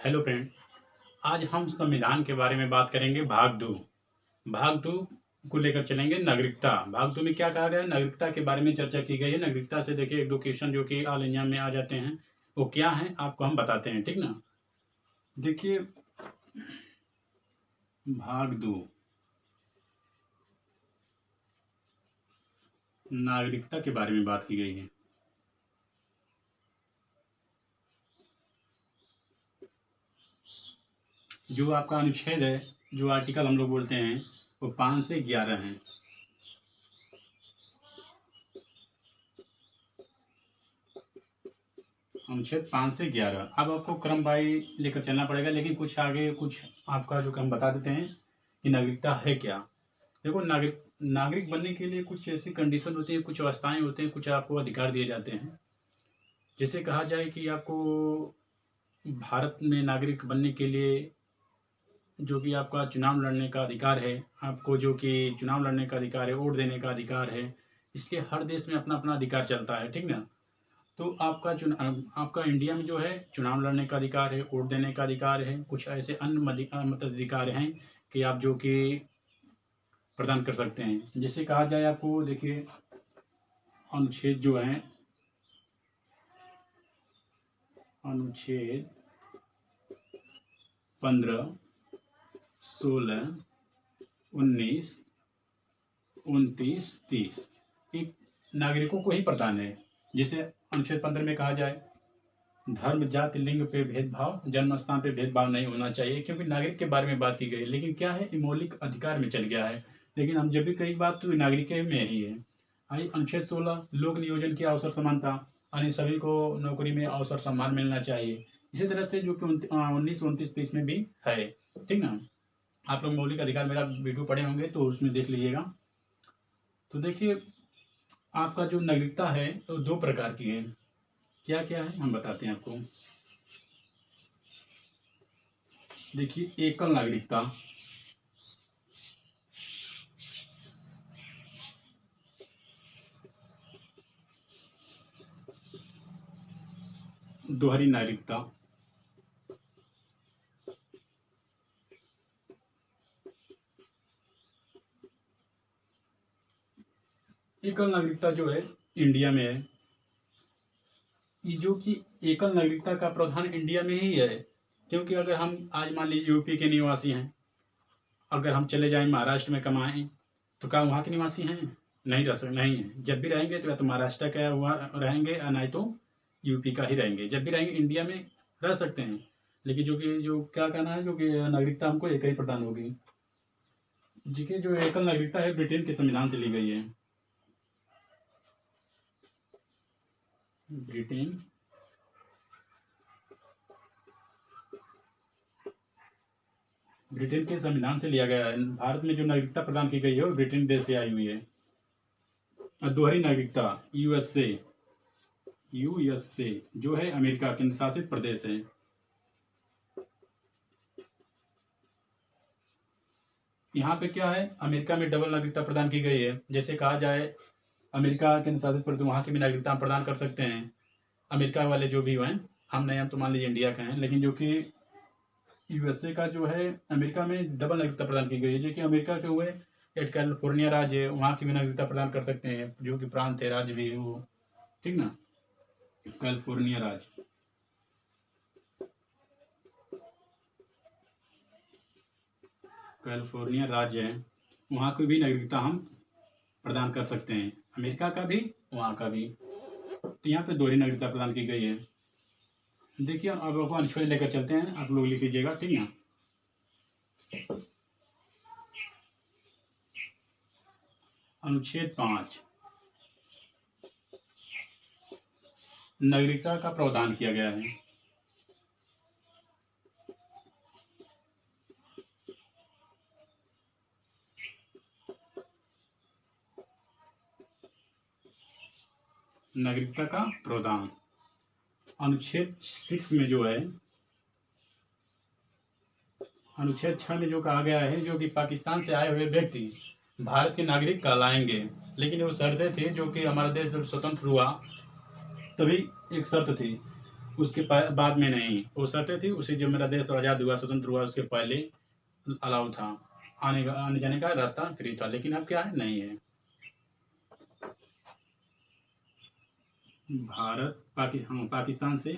Hello friend. आज हम संविधान के बारे में बात करेंगे। भाग दो को लेकर चलेंगे। नागरिकता भाग दो में क्या कहा गया है, नागरिकता के बारे में चर्चा की गई है। नागरिकता से देखिए एक दो क्वेश्चन जो कि ऑल इंडिया में आ जाते हैं, वो क्या है आपको हम बताते हैं, ठीक ना। देखिए भाग दो नागरिकता के बारे में बात की गई है। जो आपका अनुच्छेद है, जो आर्टिकल हम लोग बोलते हैं, वो 5 से 11 है। अनुच्छेद 5 से 11। अब आपको क्रम बाई लेकर चलना पड़ेगा, लेकिन कुछ आगे कुछ आपका जो हम बता देते हैं कि नागरिकता है क्या। देखो, नागरिक नागरिक बनने के लिए कुछ ऐसी कंडीशन होती है, कुछ अवस्थाएं होते हैं, कुछ आपको अधिकार दिए जाते हैं। जैसे कहा जाए कि आपको भारत में नागरिक बनने के लिए जो कि आपका चुनाव लड़ने का अधिकार है, आपको जो कि चुनाव लड़ने का अधिकार है, वोट देने का अधिकार है। इसलिए हर देश में अपना अपना अधिकार चलता है, ठीक ना। तो आपका इंडिया में जो है चुनाव लड़ने का अधिकार है, वोट देने का अधिकार है, कुछ ऐसे अन्य मतलब अधिकार हैं कि आप जो कि प्रदान कर सकते हैं। जैसे कहा जाए आपको, देखिए अनुच्छेद जो है, अनुच्छेद 15, 16, 19, 29, 30 एक नागरिकों को ही प्रदान है। जैसे अनुच्छेद 15 में कहा जाए, धर्म, जाति, लिंग पे भेदभाव, जन्म स्थान पे भेदभाव नहीं होना चाहिए, क्योंकि नागरिक के बारे में बात की गई है। लेकिन क्या है, ये मौलिक अधिकार में चल गया है। लेकिन हम जब भी कई बात तो नागरिक में ही है। आई अनुच्छेद 16, लोक नियोजन की अवसर समानता, यानी सभी को नौकरी में अवसर सम्मान मिलना चाहिए। इसी तरह से जो कि 19, 29, 30 में भी है, ठीक ना। आप लोग मौलिक अधिकार मेरा वीडियो पढ़े होंगे तो उसमें देख लीजिएगा। तो देखिए, आपका जो नागरिकता है तो दो प्रकार की है। क्या क्या है हम बताते हैं आपको। देखिए, एकल नागरिकता, दोहरी नागरिकता, एकल नागरिकता जो है इंडिया में है। ये जो कि एकल नागरिकता का प्रावधान इंडिया में ही है, क्योंकि अगर हम आज मान लीजिए यूपी के निवासी हैं, अगर हम चले जाएं महाराष्ट्र में कमाएं, तो क्या वहाँ के निवासी हैं? नहीं रह सकते, नहीं है। जब भी रहेंगे तो या तो महाराष्ट्र का हुआ रहेंगे, या नहीं तो यूपी का ही रहेंगे। जब भी रहेंगे इंडिया में रह सकते हैं। लेकिन जो क्या कहना है, जो कि नागरिकता हमको एक ही प्रदान होगी। जी की जो एकल नागरिकता है ब्रिटेन के संविधान से ली गई है। ब्रिटेन ब्रिटेन के संविधान से लिया गया है। भारत में जो नागरिकता प्रदान की गई है वो ब्रिटेन देश से आई हुई है। और दोहरी नागरिकता, यूएसए जो है अमेरिका केंद्र शासित प्रदेश है। यहाँ पे क्या है, अमेरिका में डबल नागरिकता प्रदान की गई है। जैसे कहा जाए, अमेरिका केंद्र शासित प्रदेश, वहाँ की भी नागरिकता प्रदान कर सकते हैं। अमेरिका वाले जो भी हैं, हम नहीं, हम तो मान लीजिए इंडिया के हैं, लेकिन जो कि यूएसए का जो है, अमेरिका में डबल नागरिकता प्रदान की गई है। जो कि अमेरिका के हुए एक कैलिफोर्निया राज्य है, वहाँ की भी नागरिकता प्रदान कर सकते हैं, जो कि प्रांत है, राज्य भी है वो, ठीक ना। कैलिफोर्निया राज्य, कैलिफोर्निया राज्य है, वहाँ की भी नागरिकता हम प्रदान कर सकते हैं, अमेरिका का भी, वहाँ का भी। तो यहाँ पे दोहरी नागरिकता प्रदान की गई है। देखिए, अब आपको अनुच्छेद लेकर चलते हैं, आप लोग लिख लीजिएगा, ठीक ना। अनुच्छेद 5, नागरिकता का प्रावधान किया गया है। नागरिकता का प्रावधान अनुच्छेद 6 में जो है, अनुच्छेद 6 में जो कहा गया है, जो कि पाकिस्तान से आए हुए व्यक्ति भारत के नागरिक कहलाएंगे। लेकिन वो शर्तें थी, जो कि हमारा देश जब स्वतंत्र हुआ तभी एक शर्त थी उसके बाद में नहीं। वो शर्तें थी उसी, जो मेरा देश आज़ाद हुआ, स्वतंत्र हुआ, उसके पहले अलाउ था, आने जाने का रास्ता फ्री था। लेकिन अब क्या है, नहीं है। पाकिस्तान से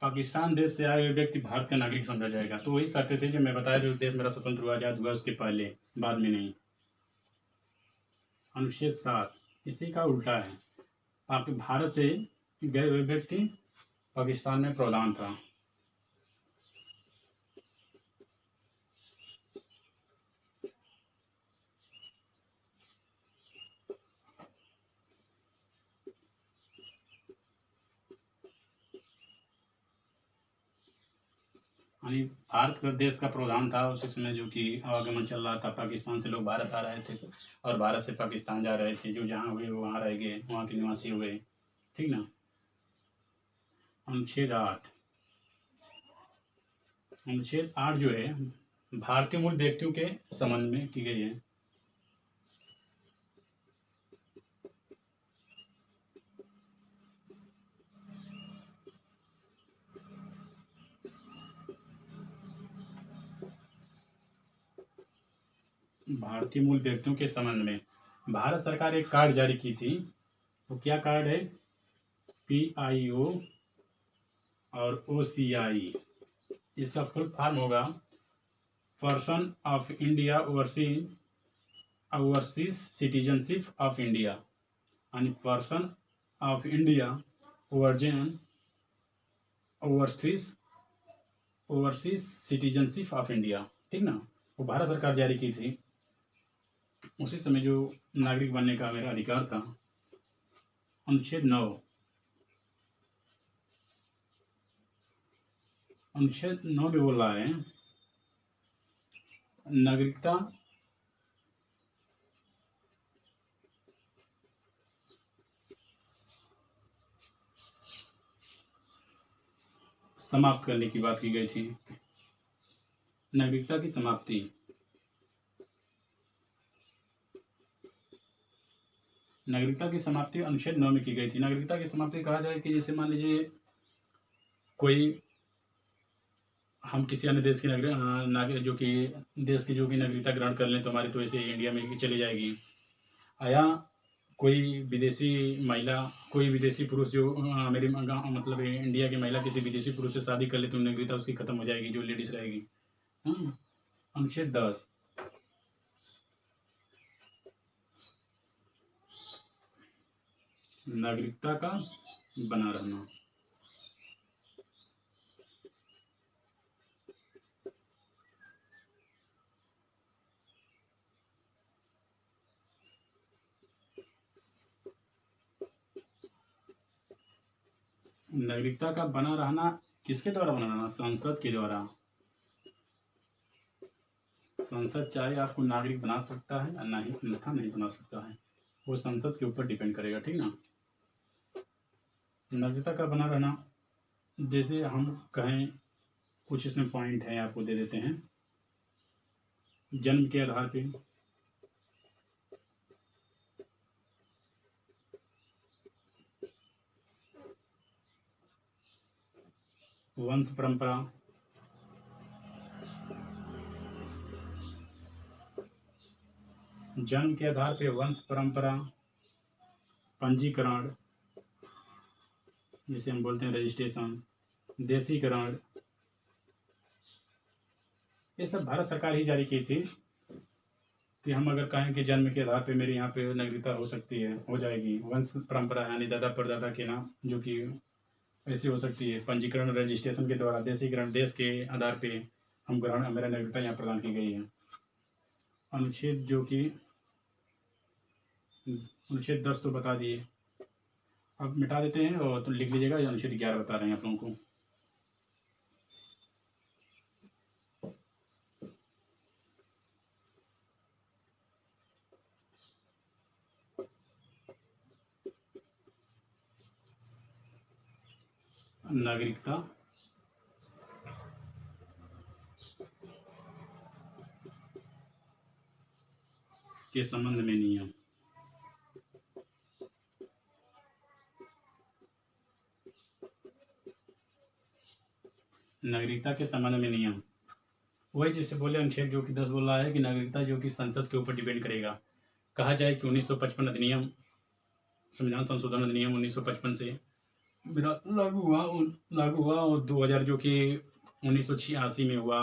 पाकिस्तान देश से आए हुए व्यक्ति भारत का नागरिक समझा जाएगा। तो वही शर्तें थी जो मैं बताया, जो देश मेरा स्वतंत्र हुआ, आज़ाद हुआ, उसके पहले, बाद में नहीं। अनुच्छेद 7 इसी का उल्टा है। आपके भारत से गए हुए व्यक्ति पाकिस्तान में प्रावधान था। यानी भारत का देश का प्रावधान था उसी समय, जो कि आवागमन चल रहा था, पाकिस्तान से लोग भारत आ रहे थे और भारत से पाकिस्तान जा रहे थे। जो जहाँ हुए वो वहाँ रह गए, वहाँ के निवासी हुए। ठीक ना। अनुच्छेद 8 अनुच्छेद 8 जो है भारतीय मूल व्यक्तियों के संबंध में की गई है। भारतीय मूल व्यक्तियों के संबंध में भारत सरकार एक कार्ड जारी की थी। तो क्या कार्ड है? PIO और OCI। इसका फुल फॉर्म होगा person of India overseas citizenship of India, यानी person of India overseas citizenship of India. ठीक ना। वो भारत सरकार जारी की थी उसी समय, जो नागरिक बनने का मेरा अधिकार था। अनुच्छेद 9 में बोल रहा है नागरिकता समाप्त करने की बात की गई थी। नागरिकता की समाप्ति, अनुच्छेद 9 में की गई थी। नागरिकता की समाप्ति कहा जाए कि जैसे मान लीजिए कोई, हम किसी अन्य देश के नागरिक जो कि देश की जो भी नागरिकता ग्रहण कर लें तो हमारी तो ऐसे इंडिया में चली जाएगी। या कोई विदेशी महिला, कोई विदेशी पुरुष जो मेरे मतलब इंडिया की महिला किसी विदेशी पुरुष से शादी कर ले तो नागरिकता उसकी खत्म हो जाएगी, जो लेडीज रहेगी। अनुच्छेद 10 नागरिकता का बना रहना। नागरिकता का बना रहना किसके द्वारा बना रहना? संसद के द्वारा। संसद चाहे आपको नागरिक बना सकता है या नहीं, अन्यथा नहीं बना सकता है। वो संसद के ऊपर डिपेंड करेगा। ठीक ना। नागरिकता का बना रहना, जैसे हम कहें, कुछ इसमें पॉइंट है, आपको दे देते हैं। जन्म के आधार पे, वंश परंपरा, जन्म के आधार पे वंश परंपरा, पंजीकरण जिसे हम बोलते हैं रजिस्ट्रेशन, देशीकरण, ये सब भारत सरकार ही जारी की थी कि हम अगर कहें कि जन्म के आधार पे मेरे यहाँ पे नागरिकता हो सकती है, हो जाएगी। वंश परंपरा यानी दादा परदादा के नाम, जो कि ऐसी हो सकती है। पंजीकरण रजिस्ट्रेशन के द्वारा, देशीकरण देश के आधार पे हम ग्रहण, मेरा नागरिकता यहाँ प्रदान की गई है। अनुच्छेद जो कि अनुच्छेद 10 तो बता दिए, अब मिटा देते हैं और तो लिख लीजिएगा। अनुच्छेद 11 बता रहे हैं आप लोगों को। नागरिकता के संबंध में नियम। नागरिकता के संबंध में नियम वही जैसे बोले अनुच्छेद जो कि 10 बोल रहा है कि नागरिकता जो कि संसद के ऊपर डिपेंड करेगा। कहा जाए कि 1955 अधिनियम, संविधान संशोधन अधिनियम 1955 से मेरा लागू हुआ और 2000 जो कि 1986 में हुआ,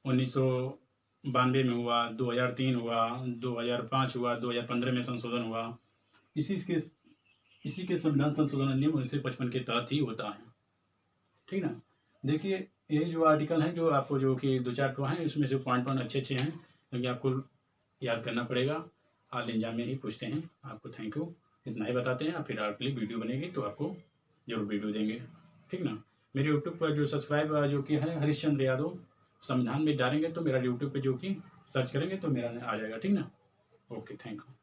1992 में हुआ, 2003 हुआ, 2005 हुआ, 2015 में संशोधन हुआ। इसी के संविधान संशोधन अधिनियम 1955 के तहत ही होता है। ठीक ना। देखिए ये जो आर्टिकल है जो आपको जो कि 2-4 ठो हैं, इसमें से पॉइंट अच्छे हैं, क्योंकि आपको याद करना पड़ेगा। हाल एग्जाम में ही पूछते हैं आपको। थैंक यू, इतना ही बताते हैं। फिर आपके लिए वीडियो बनेगी तो आपको जरूर वीडियो देंगे। ठीक ना। मेरे यूट्यूब पर जो सब्सक्राइब जो कि है हरीशचंद्र यादव, संविधान में डालेंगे तो मेरा यूट्यूब पे जो कि सर्च करेंगे तो मेरा आ जाएगा। ठीक ना। Okay, thank you.